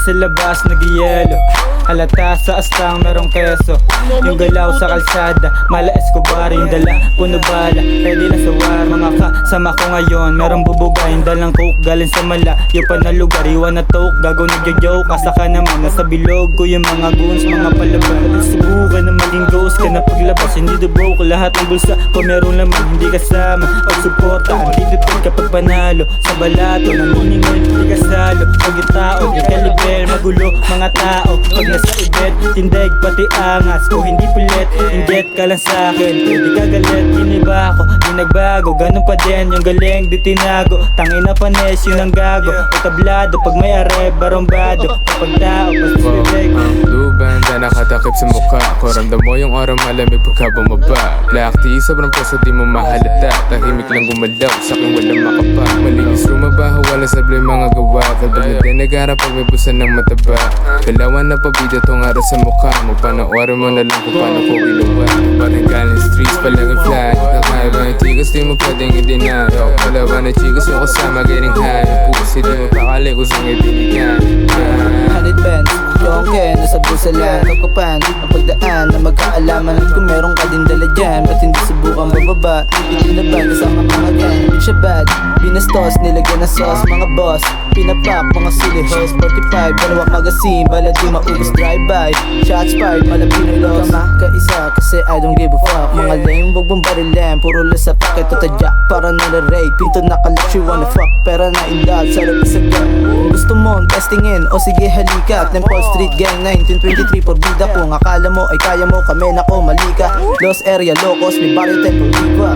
sa labas nagyayelo. Halata sa astang merong keso. Yung galaw sa kalsada, mala Escobar. Yung dala, puno bala, ready na sa war. Mga kasama ko ngayon, merong bubugayin. Dalang coke, galing sa malayo pa na lugar. Iwan na talk, gago nagja-joke. Kasaka naman, nasa bilog ko yung mga goons, mga palabas. Subukan na maging ghost ka na paglabas. Hindi the broke, lahat ng bulsa ko merong laman. Hindi kasama, pagsuporta. Andito din kapag panalo, sa balato naniningol, hindi kasalo. Pag yung tao, di kaliber, magulo mga tao. Pag nasa event, tindig pati angas. Kung hindi pilit, injet ka lang sa'kin. Pwede ka galit, iniba ako, di nagbago. Ganun pa din, yung galing di tinago. Tangin na panes, yun ang gago. O tablado, pag may areb, barombado. Kapag tao, basta bibig. Blue banda nakatakip sa mukha ko. Ramdam mo yung araw malamig pagka bumaba. Black tea, sobrang puso di mo mahalata. Tahimik lang gumalaw, sa'kin walang makapa. Malinis rumabaho, wala sablay mga gawa. Kalbag din nag-arap pag may busan ng mataba. Kalawan na pabida tong araw sa mukha mo. Panoorin mo na lang kung paano ko ginawa. Parang galing streets palang yung fly. Nakaiba yung chicos di mo pwedeng i-deny. Kalawan na chicos yung kasama getting high. Pusi di mo pakali kung saan ibinigyan. 100 bands, yung Ken, nasa bulsa lang Kapapan, ang pagdaan na magkaalaman. At kung meron ka din dala dyan, ba't hindi subukan bababa? Itinaban kasama mga gang, siya bad. Binastos, nilagyan ng sauce, mga boss. Pinapak, mga silly host 45, dalawang magazine, bala di maubos drive-by. Shots fired, malapinoy loss. Kaisa, kasi I don't give a fuck. Mga lame, wag mong barilan, puro lang sa paket o tadyak. Para nare-raid, pinto nakalat, you wanna fuck. Pera na indad, sarap isagan. Kung gusto mo, testingin, o sige halika. Temple Street Gang 1923, porbida ko. Akala mo ay kaya mo, kami nako, mali ka. Lost area, locos, may barrio tempo, diva.